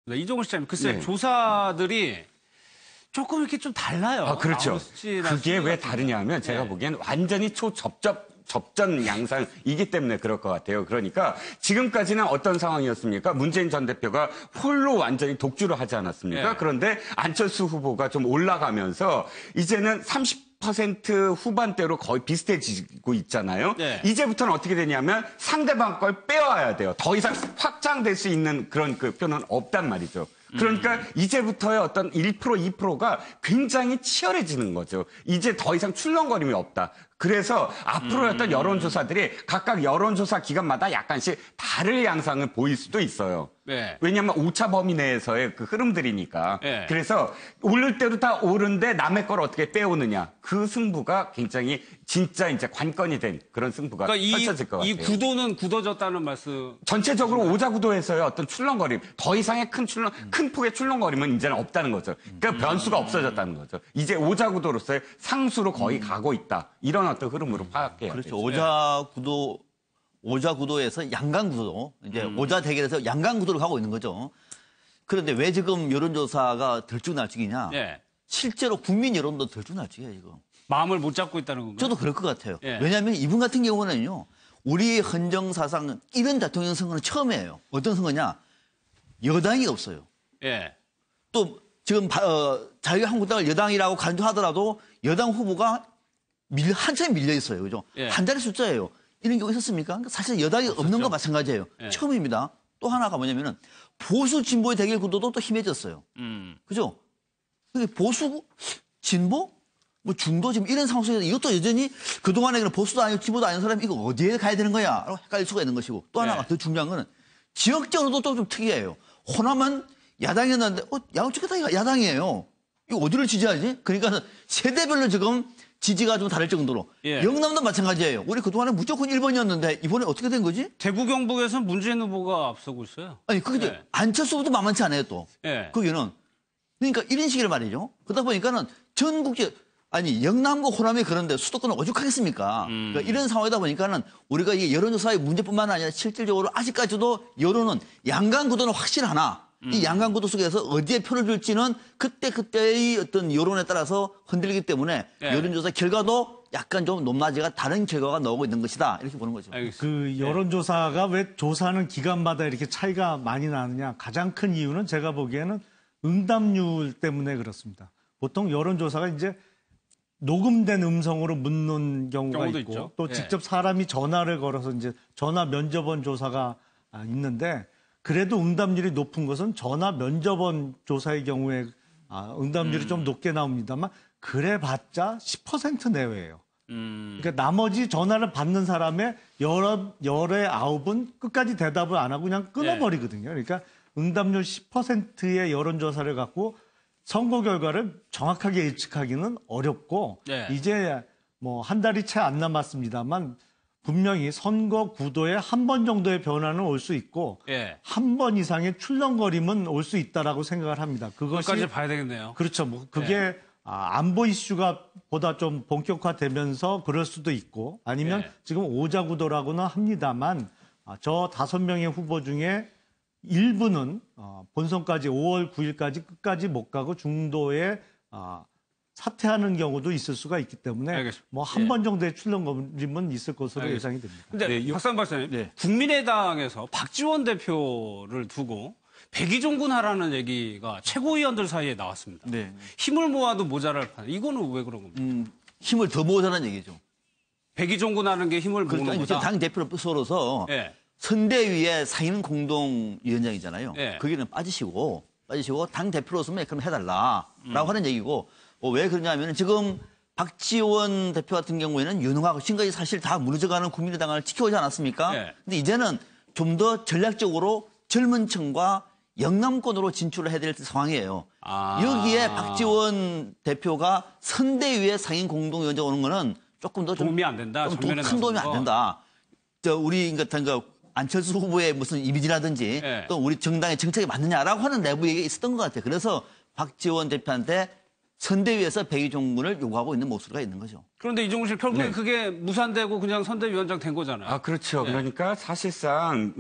네, 이종훈 시장님, 글쎄 네. 조사들이 조금 이렇게 좀 달라요. 아, 그렇죠. 그게 왜 다르냐면 제가 네. 보기엔 완전히 접전 양상이기 때문에 그럴 것 같아요. 그러니까 지금까지는 어떤 상황이었습니까? 문재인 전 대표가 홀로 완전히 독주를 하지 않았습니까? 네. 그런데 안철수 후보가 좀 올라가면서 이제는 30% 후반대로 거의 비슷해지고 있잖아요. 네. 이제부터는 어떻게 되냐면 상대방 걸 빼와야 돼요. 더 이상 확장될 수 있는 그런 그 표는 없단 말이죠. 그러니까 이제부터의 어떤 1%, 2%가 굉장히 치열해지는 거죠. 이제 더 이상 출렁거림이 없다. 그래서 앞으로의 어떤 여론조사들이 각각 여론조사 기간마다 약간씩 다른 양상을 보일 수도 있어요. 네. 왜냐하면 오차 범위 내에서의 그 흐름들이니까. 네. 그래서 오를 때도 다 오른데 남의 걸 어떻게 빼오느냐. 그 승부가 굉장히 진짜 이제 관건이 된 그런 승부가 그러니까 펼쳐질 것 같아요. 이 구도는 굳어졌다는 말씀. 전체적으로 오자구도에서의 어떤 출렁거림, 더 이상의 큰 폭의 출렁거림은 이제는 없다는 거죠. 그러니까 변수가 없어졌다는 거죠. 이제 오자구도로서의 상수로 거의 가고 있다. 이런 어떤 흐름으로 파악해야 그렇죠. 되죠. 오자구도에서 양강구도, 이제 오자 대결에서 양강구도로 가고 있는 거죠. 그런데 왜 지금 여론조사가 들쭉날쭉이냐? 예. 실제로 국민 여론도 들쭉날쭉이에요, 지금. 마음을 못 잡고 있다는 건가요? 저도 그럴 것 같아요. 예. 왜냐하면 이분 같은 경우는요, 우리 헌정사상 이런 대통령 선거는 처음이에요. 어떤 선거냐? 여당이 없어요. 예. 또 지금 자유한국당을 여당이라고 간주하더라도 여당 후보가 한참 밀려 있어요. 그죠? 예. 한 자리 숫자예요. 이런 경우 있었습니까? 그러니까 사실 여당이 없는 거 마찬가지예요. 예. 처음입니다. 또 하나가 뭐냐면은 보수 진보의 대결 구도도 또 힘해졌어요. 그죠? 근데 보수 진보 뭐 중도 지금 이런 상황 속에서 이것도 여전히 그동안에 보수도 아니고 진보도 아닌 사람이 이거 어디에 가야 되는 거야? 라고 헷갈릴 수가 있는 것이고 또 하나가 더 중요한 거는 지역적으로도 좀 특이해요. 호남은 야당이었는데 양쪽이 야당이에요. 이거 어디를 지지하지? 그러니까 세대별로 지금 지지가 좀 다를 정도로. 예. 영남도 마찬가지예요. 우리 그동안에 무조건 1번이었는데 이번에 어떻게 된 거지? 대구 경북에서는 문재인 후보가 앞서고 있어요. 아니 그게 예. 안철수도 만만치 않아요 또. 예. 거기는. 그러니까 이런 식이란 말이죠. 그러다 보니까는 전국적 아니 영남과 호남이 그런데 수도권은 오죽하겠습니까? 그러니까 이런 상황이다 보니까는 우리가 이 여론조사의 문제뿐만 아니라 실질적으로 아직까지도 여론은 양강구도는 확실하나 이 양강구도 속에서 어디에 표를 줄지는 그때의 어떤 여론에 따라서 흔들리기 때문에 예. 여론조사 결과도 약간 좀 높낮이가 다른 결과가 나오고 있는 것이다. 이렇게 보는 거죠. 알겠습니다. 그 여론조사가 왜 조사하는 기간마다 이렇게 차이가 많이 나느냐. 가장 큰 이유는 제가 보기에는 응답률 때문에 그렇습니다. 보통 여론조사가 이제 녹음된 음성으로 묻는 경우가 경우도 있고 있죠. 또 예. 직접 사람이 전화를 걸어서 이제 전화 면접원 조사가 있는데 그래도 응답률이 높은 것은 전화 면접원 조사의 경우에 응답률이 좀 높게 나옵니다만 그래봤자 10% 내외예요. 그러니까 나머지 전화를 받는 사람의 열의 아홉은 끝까지 대답을 안 하고 그냥 끊어버리거든요. 그러니까 응답률 10%의 여론조사를 갖고 선거 결과를 정확하게 예측하기는 어렵고 네. 이제 뭐 한 달이 채 안 남았습니다만 분명히 선거 구도에 한 번 정도의 변화는 올 수 있고 예. 한 번 이상의 출렁거림은 올 수 있다라고 생각을 합니다. 그것까지 봐야 되겠네요. 그렇죠. 뭐 그게 안보 이슈가 보다 좀 본격화되면서 그럴 수도 있고 아니면 네. 지금 오자구도라고는 합니다만 저 5명의 후보 중에 일부는 본선까지 5월 9일까지 끝까지 못 가고 중도에 사퇴하는 경우도 있을 수가 있기 때문에 알겠습니다. 뭐 한 번 정도의 출렁거림은 있을 것으로 알겠습니다. 예상이 됩니다. 근데 박상 박사님, 네. 국민의당에서 박지원 대표를 두고 백의종군하라는 얘기가 최고위원들 사이에 나왔습니다. 네. 힘을 모아도 모자랄 판. 이거는 왜 그런 겁니까? 힘을 더 모으자는 얘기죠. 백의종군하는 게 힘을 모으는 그러니까 거다. 당 대표로서로서 예. 선대위의 상임 공동위원장이잖아요. 네. 거기는 빠지시고 당 대표로서는 그럼 해달라라고 하는 얘기고 왜 그러냐면 지금 박지원 대표 같은 경우에는 유능하고 지금까지 사실 다 무너져가는 국민의당을 지켜오지 않았습니까? 네. 근데 이제는 좀 더 전략적으로 젊은 층과 영남권으로 진출을 해야 될 상황이에요. 여기에 박지원 대표가 선대위의 상임 공동위원장 오는 거는 조금 더 도움이 안 된다. 정면에 큰 도움이 안 나서는 된다. 우리 같은 안철수 후보의 무슨 이미지라든지 네. 또 우리 정당의 정책이 맞느냐라고 하는 내부 얘기가 있었던 것 같아요. 그래서 박지원 대표한테 선대위에서 백의종군을 요구하고 있는 목소리가 있는 거죠. 그런데 이종우 씨 결국에 네. 그게 무산되고 그냥 선대위원장 된 거잖아요. 아, 그렇죠. 그러니까 사실상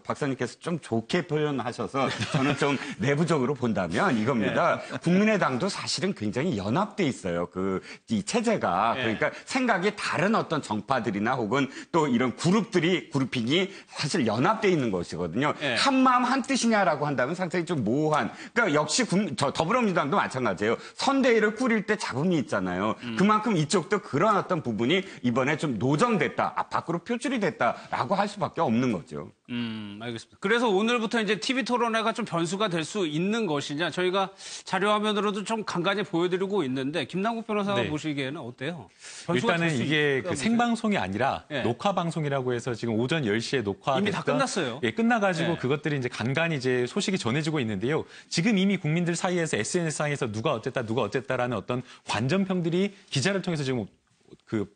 박사님께서 좀 좋게 표현하셔서 저는 좀 내부적으로 본다면 이겁니다. 국민의당도 사실은 굉장히 연합돼 있어요. 이 체제가. 그러니까 생각이 다른 어떤 정파들이나 혹은 또 이런 그룹핑이 사실 연합돼 있는 것이거든요. 한마음 한뜻이냐라고 한다면 상당히 좀 모호한. 그러니까 역시 더불어민주당도 마찬가지예요. 선대위를 꾸릴 때 잡음이 있잖아요. 그만큼 이쪽도 그런 어떤 부분이 이번에 좀 노정됐다, 밖으로 표출이 됐다라고 할 수밖에 없는 거죠. 알겠습니다. 그래서 오늘부터 이제 TV 토론회가 좀 변수가 될 수 있는 것이냐 저희가 자료화면으로도 좀 간간히 보여드리고 있는데 김남국 변호사가 네. 보시기에는 어때요? 변수가 일단은 될수 이게 있다고 그 생방송이 아니라 예. 녹화 방송이라고 해서 지금 오전 10시에 녹화 이미 다 끝났어요. 예, 끝나가지고 예. 그것들이 이제 간간히 이제 소식이 전해지고 있는데요. 지금 이미 국민들 사이에서 SNS상에서 누가 어쨌다라는 어떤 관전평들이 기자를 통해서 지금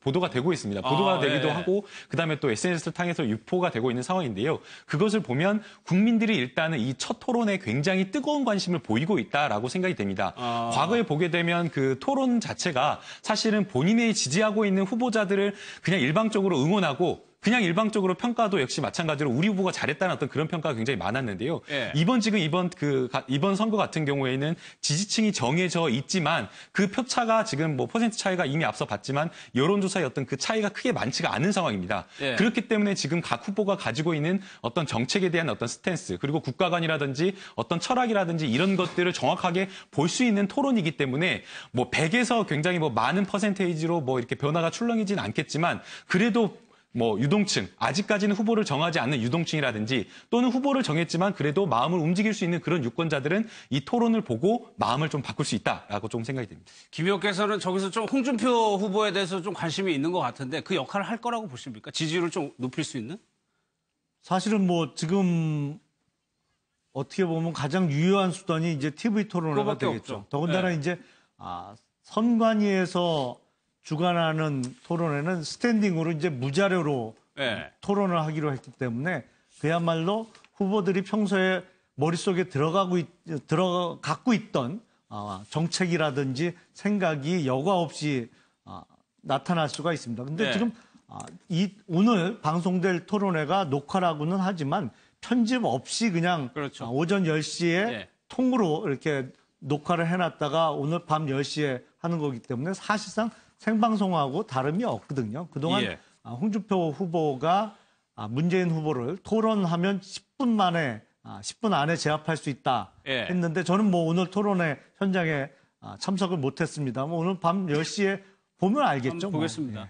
보도가 되고 있습니다. 보도가 되기도 하고 그다음에 또 SNS를 통해서 유포가 되고 있는 상황인데요. 그것을 보면 국민들이 일단은 이 첫 토론에 굉장히 뜨거운 관심을 보이고 있다라고 생각이 됩니다. 과거에 보게 되면 그 토론 자체가 사실은 본인이 지지하고 있는 후보자들을 그냥 일방적으로 응원하고 그냥 일방적으로 평가도 역시 마찬가지로 우리 후보가 잘했다는 어떤 그런 평가가 굉장히 많았는데요. 이번 선거 같은 경우에는 지지층이 정해져 있지만 그 표차가 지금 퍼센트 차이가 이미 앞서 봤지만 여론조사의 어떤 그 차이가 크게 많지가 않은 상황입니다. 그렇기 때문에 지금 각 후보가 가지고 있는 어떤 정책에 대한 어떤 스탠스 그리고 국가관이라든지 어떤 철학이라든지 이런 것들을 정확하게 볼 수 있는 토론이기 때문에 100에서 굉장히 많은 퍼센테이지로 이렇게 변화가 출렁이진 않겠지만 그래도 유동층, 아직까지는 후보를 정하지 않는 유동층이라든지 또는 후보를 정했지만 그래도 마음을 움직일 수 있는 그런 유권자들은 이 토론을 보고 마음을 좀 바꿀 수 있다라고 좀 생각이 됩니다. 김 의원께서는 저기서 좀 홍준표 후보에 대해서 좀 관심이 있는 것 같은데 그 역할을 할 거라고 보십니까? 지지율을 좀 높일 수 있는? 사실은 지금 어떻게 보면 가장 유효한 수단이 이제 TV 토론회가 그거밖에 되겠죠. 없죠. 더군다나 이제 선관위에서 주관하는 토론회는 스탠딩으로 이제 무자료로 토론을 하기로 했기 때문에 그야말로 후보들이 평소에 머릿속에 갖고 있던 정책이라든지 생각이 여과 없이 나타날 수가 있습니다. 근데 지금 오늘 방송될 토론회가 녹화라고는 하지만 편집 없이 그냥 그렇죠. 오전 10시에 통으로 이렇게 녹화를 해놨다가 오늘 밤 10시에 하는 거기 때문에 사실상 생방송하고 다름이 없거든요. 그동안 홍준표 후보가 문재인 후보를 토론하면 10분 안에 제압할 수 있다 했는데 저는 오늘 토론회 현장에 참석을 못했습니다. 오늘 밤 10시에 보면 알겠죠. 보겠습니다.